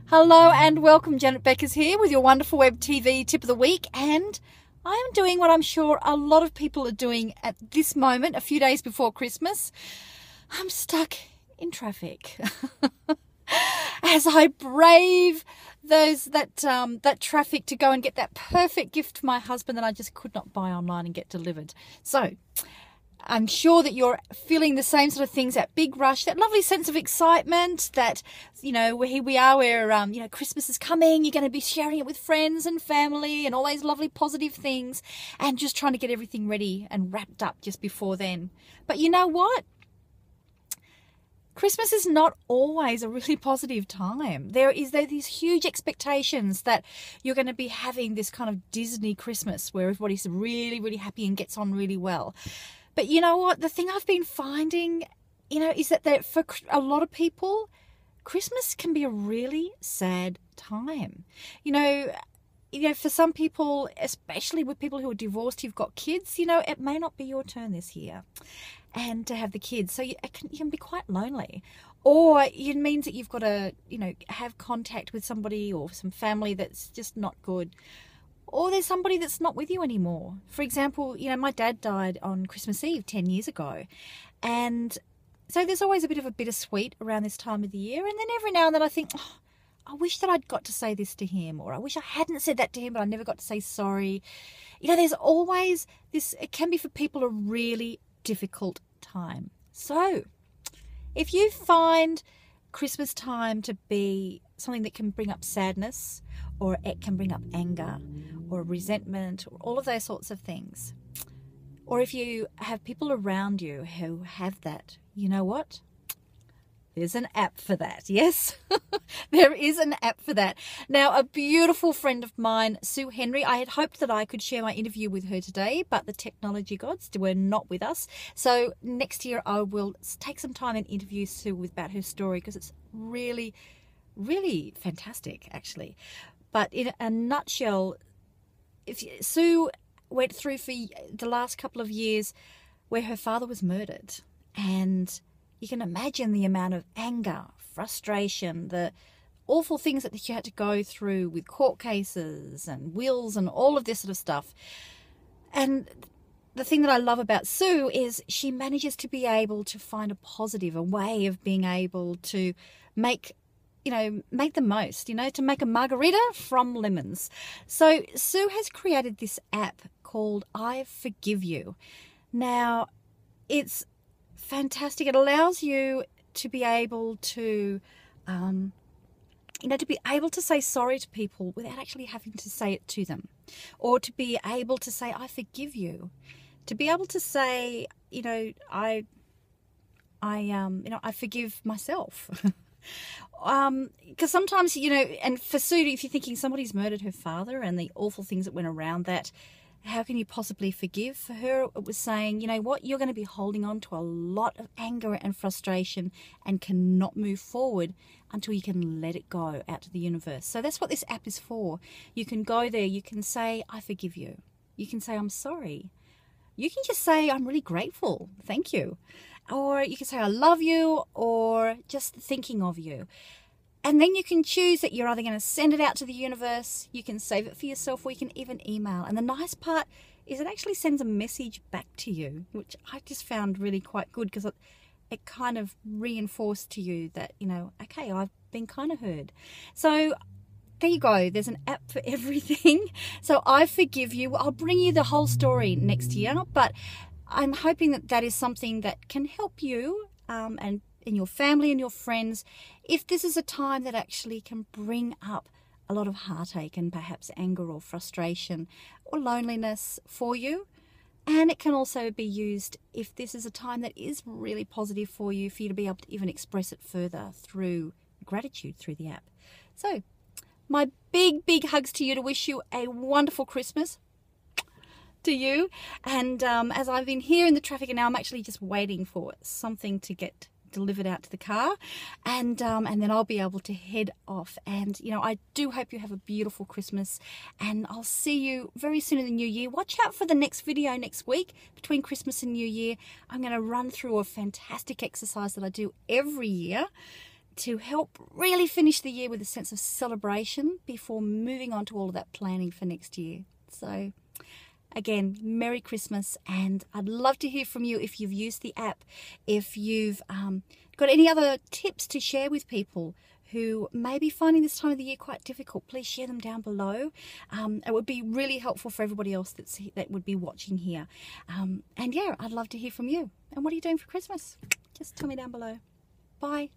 Hello and welcome, Janet Beckers here with your wonderful web TV tip of the week, and I am doing what I'm sure a lot of people are doing at this moment, a few days before Christmas. I'm stuck in traffic as I brave that traffic to go and get that perfect gift for my husband that I just could not buy online and get delivered. So I'm sure that you're feeling the same sort of things, that big rush, that lovely sense of excitement that, here we are where, Christmas is coming, you're going to be sharing it with friends and family and all those lovely positive things and just trying to get everything ready and wrapped up just before then. But you know what? Christmas is not always a really positive time. There are these huge expectations that you're going to be having this kind of Disney Christmas where everybody's really, really happy and gets on really well. But you know what? The thing I've been finding, is that for a lot of people, Christmas can be a really sad time. For some people, especially with people who are divorced, you've got kids, it may not be your turn this year and to have the kids. So you can be quite lonely. Or it means that you've got to, have contact with somebody or some family that's just not good. Or there's somebody that's not with you anymore. For example, my dad died on Christmas Eve 10 years ago. And so there's always a bit of a bittersweet around this time of the year. And then every now and then I think, I wish that I'd got to say this to him. Or I wish I hadn't said that to him, but I never got to say sorry. There's always this, it can be for people a really difficult time. So if you find Christmas time to be something that can bring up sadness, or it can bring up anger or resentment or all of those sorts of things, or if you have people around you who have that, you know what? There's an app for that. Yes, there is an app for that. Now, a beautiful friend of mine, Sue Henry, I had hoped that I could share my interview with her today, but the technology gods were not with us. So next year I will take some time and interview Sue about her story, because it's really, really fantastic, actually. But in a nutshell, Sue went through for the last couple of years where her father was murdered, and you can imagine the amount of anger, frustration, the awful things that she had to go through with court cases and wills and all of this sort of stuff. And the thing that I love about Sue is she manages to be able to find a positive, a way of being able to make the most, to make a margarita from lemons. So Sue has created this app called I Forgive You. Now, it's fantastic. It allows you to be able to, to be able to say sorry to people without actually having to say it to them, or to be able to say, I forgive you, to be able to say, I forgive myself. Because sometimes, and for Sue, if you're thinking somebody's murdered her father and the awful things that went around that, how can you possibly forgive? For her, it was saying, you know what, you're going to be holding on to a lot of anger and frustration and cannot move forward until you can let it go out to the universe. So that's what this app is for. You can go there, you can say, I forgive you. You can say, I'm sorry. You can just say, I'm really grateful. Thank you. Or you can say, I love you, or just thinking of you. And then you can choose that you're either going to send it out to the universe, you can save it for yourself, or you can even email. And the nice part is it actually sends a message back to you, which I just found really quite good, because it kind of reinforced to you that, okay, I've been kind of heard. So there you go. There's an app for everything. So I forgive you. I'll bring you the whole story next year, but I'm hoping that is something that can help you and your family and your friends, if this is a time that actually can bring up a lot of heartache and perhaps anger or frustration or loneliness for you. And it can also be used if this is a time that is really positive for you to be able to even express it further through gratitude through the app. So my big, big hugs to you to wish you a wonderful Christmas. To you. And as I've been here in the traffic, and now I'm actually just waiting for something to get delivered out to the car, and then I'll be able to head off. And I do hope you have a beautiful Christmas, and I'll see you very soon in the new year. Watch out for the next video next week. Between Christmas and New Year, I'm going to run through a fantastic exercise that I do every year to help really finish the year with a sense of celebration before moving on to all of that planning for next year. So again, Merry Christmas, and I'd love to hear from you if you've used the app, if you've got any other tips to share with people who may be finding this time of the year quite difficult. Please share them down below. It would be really helpful for everybody else that would be watching here. And yeah, I'd love to hear from you. And what are you doing for Christmas? Just tell me down below. Bye.